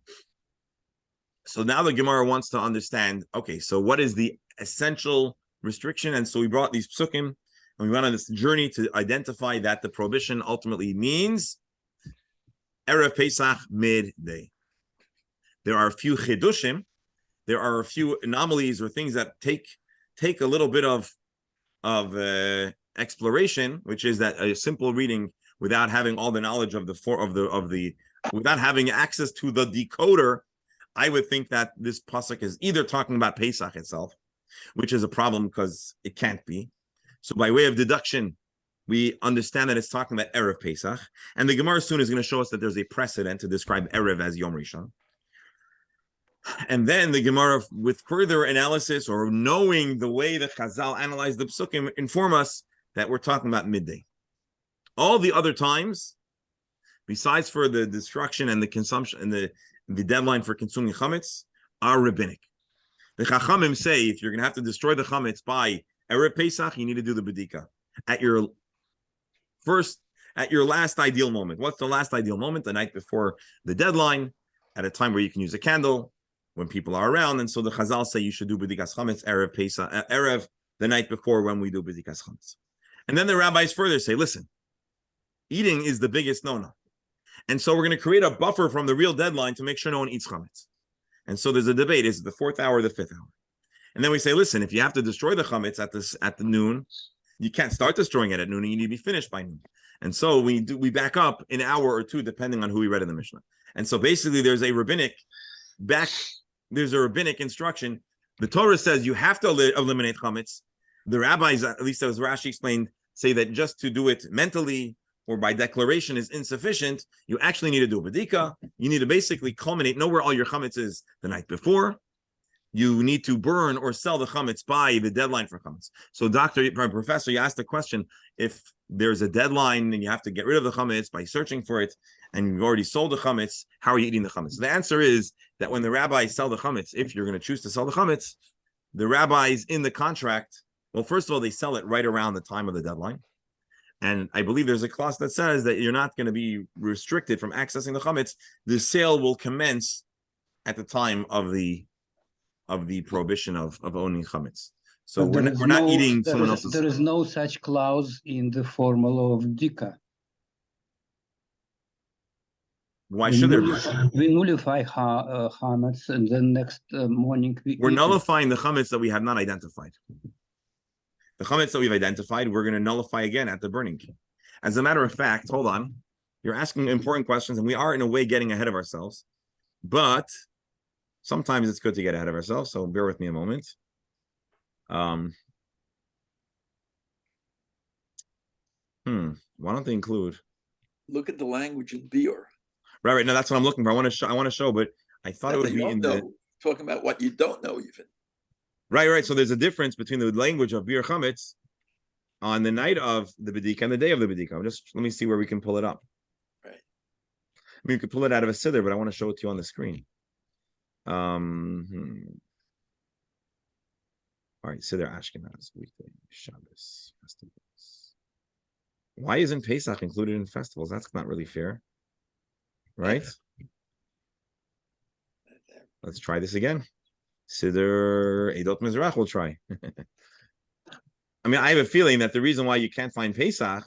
Speaker 2: now the Gemara wants to understand, okay, so what is the essential restriction? And so we brought these psukim, and we went on this journey to identify that the prohibition ultimately means Erev Pesach midday. There are a few chidushim, there are a few anomalies or things that take a little bit of exploration, which is that a simple reading without having all the knowledge of without having access to the decoder, I would think that this pasuk is either talking about Pesach itself, which is a problem because it can't be. So by way of deduction, we understand that it's talking about Erev Pesach, and the Gemara soon is going to show us that there's a precedent to describe Erev as Yom Rishon. And then the Gemara, with further analysis or knowing the way that Chazal analyzed the psukim, inform us that we're talking about midday. All the other times, besides for the destruction and the consumption and the deadline for consuming chametz, are rabbinic. The Chachamim say if you're going to have to destroy the chametz by Erev Pesach, you need to do the bedika at your last ideal moment. What's the last ideal moment? The night before the deadline, at a time where you can use a candle when people are around. And so the Chazal say you should do bedikas chametz Erev Pesach, Erev, the night before when we do bedikas chametz. And then the rabbis further say, listen, eating is the biggest no-no. And so we're going to create a buffer from the real deadline to make sure no one eats chametz. And so there's a debate: is it the 4th hour or the 5th hour? And then we say, listen, if you have to destroy the chametz at the noon, you can't start destroying it at noon, and you need to be finished by noon. And so we back up an hour or two, depending on who we read in the Mishnah. And so basically, there's a rabbinic instruction. The Torah says you have to eliminate chametz. The rabbis, at least as Rashi explained, say that just to do it mentally or by declaration is insufficient. You actually need to do a bedika. You need to basically culminate, know where all your chametz is the night before. You need to burn or sell the chametz by the deadline for chametz. So, Professor, you asked the question, if there's a deadline and you have to get rid of the chametz by searching for it, and you've already sold the chametz, how are you eating the chametz? So the answer is that when the rabbis sell the chametz, if you're going to choose to sell the chametz, the rabbis in the contract, well, first of all, they sell it right around the time of the deadline. And I believe there's a clause that says that you're not going to be restricted from accessing the chametz. The sale will commence at the time of the prohibition of owning chametz. So we're not eating someone else's.
Speaker 4: There is no such clause in the formula of Dika.
Speaker 2: Why should there be?
Speaker 4: We nullify chametz, and then next morning
Speaker 2: we're nullifying the chametz that we have not identified. The chametz that we've identified, we're going to nullify again at the burning. As a matter of fact, hold on, you're asking important questions, and we are in a way getting ahead of ourselves. But sometimes it's good to get ahead of ourselves, so bear with me a moment. Why don't they include?
Speaker 3: Look at the language in Biur.
Speaker 2: Right. No, that's what I'm looking for. I want to show, but I thought it would be in the
Speaker 3: talking about what you don't know even.
Speaker 2: Right. So there's a difference between the language of Biur Chametz on the night of the Bedika and the day of the Bedika. Let me see where we can pull it up.
Speaker 3: Right.
Speaker 2: I mean, you could pull it out of a siddur, but I want to show it to you on the screen. All right, Siddur Ashkenaz, weekday, Shabbos, festivals. Why isn't Pesach included in festivals? That's not really fair. Right? Let's try this again. Siddur Eidot Mizrach will try. I mean, I have a feeling that the reason why you can't find Pesach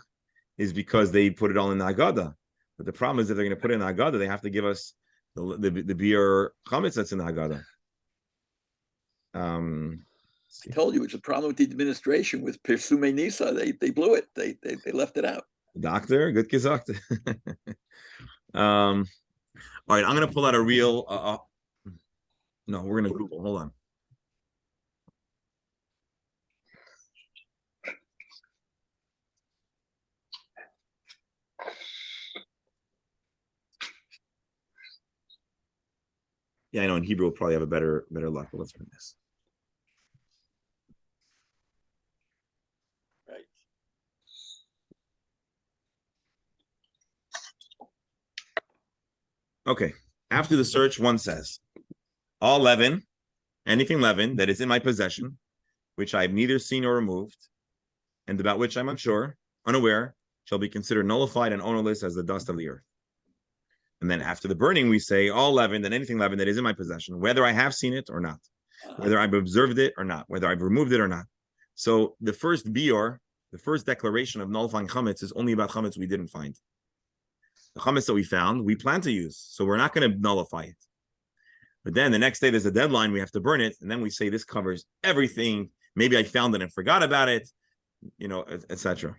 Speaker 2: is because they put it all in the Haggadah. But the problem is that they're going to put it in the Haggadah, they have to give us the Biur Chametz that's in the Haggadah.
Speaker 3: I told you it's a problem with the administration with Pirsume Nisa. They blew it. They left it out.
Speaker 2: Doctor, good gesagt. All right, I'm going to pull out a real. No, we're going to Google. Hold on. Yeah, I know in Hebrew we'll probably have a better luck, but let's bring this.
Speaker 3: Right.
Speaker 2: Okay. After the search, one says, all leaven, anything leaven that is in my possession, which I have neither seen nor removed, and about which I'm unaware, shall be considered nullified and ownerless as the dust of the earth. And then after the burning, we say all leaven and anything leaven that is in my possession, whether I have seen it or not, whether I've observed it or not, whether I've removed it or not. So the first biur, the first declaration of nullifying chametz is only about chametz we didn't find. The chametz that we found, we plan to use, so we're not going to nullify it. But then the next day there's a deadline, we have to burn it, and then we say this covers everything. Maybe I found it and forgot about it, etc.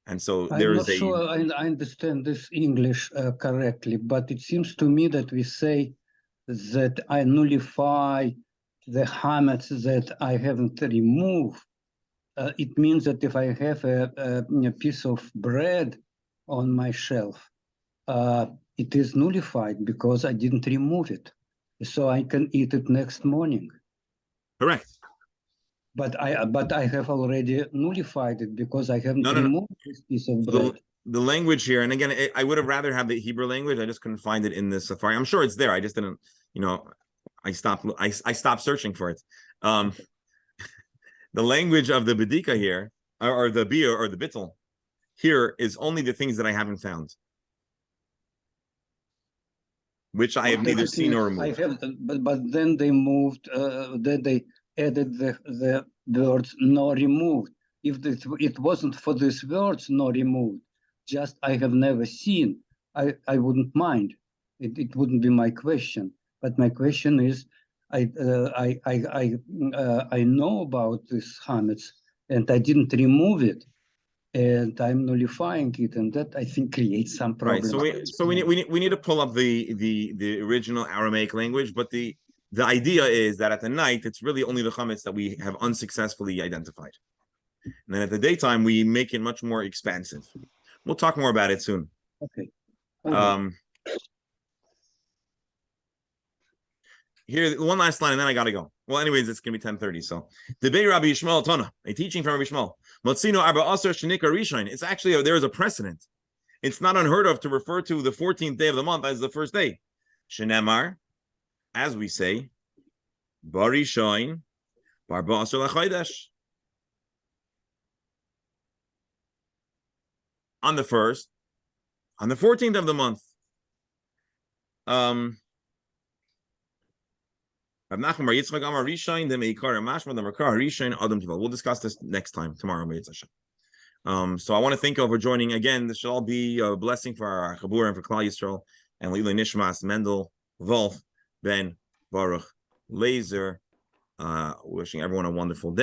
Speaker 2: And so there is
Speaker 4: sure I understand this English correctly, but it seems to me that we say that I nullify the chametz that I haven't removed. It means that if I have a piece of bread on my shelf, it is nullified because I didn't remove it. So I can eat it next morning.
Speaker 2: Correct.
Speaker 4: But I have already nullified it because I haven't removed this piece of bread.
Speaker 2: The language here, and again, I would have rather have the Hebrew language. I just couldn't find it in the Safari. I'm sure it's there. I just didn't, I stopped searching for it. The language of the Bedika here, or the Biur, or the Bittel, here is only the things that I haven't found, which I have neither seen nor removed.
Speaker 4: But then they moved, then they added the words "nor removed." If it wasn't for these words "nor removed," just "I have never seen," I wouldn't mind. It wouldn't be my question. But my question is, I know about this chametz and I didn't remove it, and I'm nullifying it, and that I think creates some problems.
Speaker 2: Right. So we need to pull up the original Aramaic language, but the idea is that at the night it's really only the chametz that we have unsuccessfully identified. And then at the daytime, we make it much more expansive. We'll talk more about it soon.
Speaker 4: Okay.
Speaker 2: Here, one last line, and then I gotta go. Well, anyways, it's gonna be 10:30. So, debate Rabbi Yishmael Tana, a teaching from Rabbi Yishmael. Motzino Arba Asar Shenika Rishon. It's actually there is a precedent. It's not unheard of to refer to the 14th day of the month as the first day. Shenemar, as we say, Barishoin, Barba Asar Lachaydesh. On the 1st, on the 14th of the month. We'll discuss this next time, tomorrow. So I want to thank you for joining again. This should all be a blessing for our Chabur and for Klal Yisrael and Lila Nishmas, Mendel, Wolf, Ben, Baruch, Laser. Wishing everyone a wonderful day.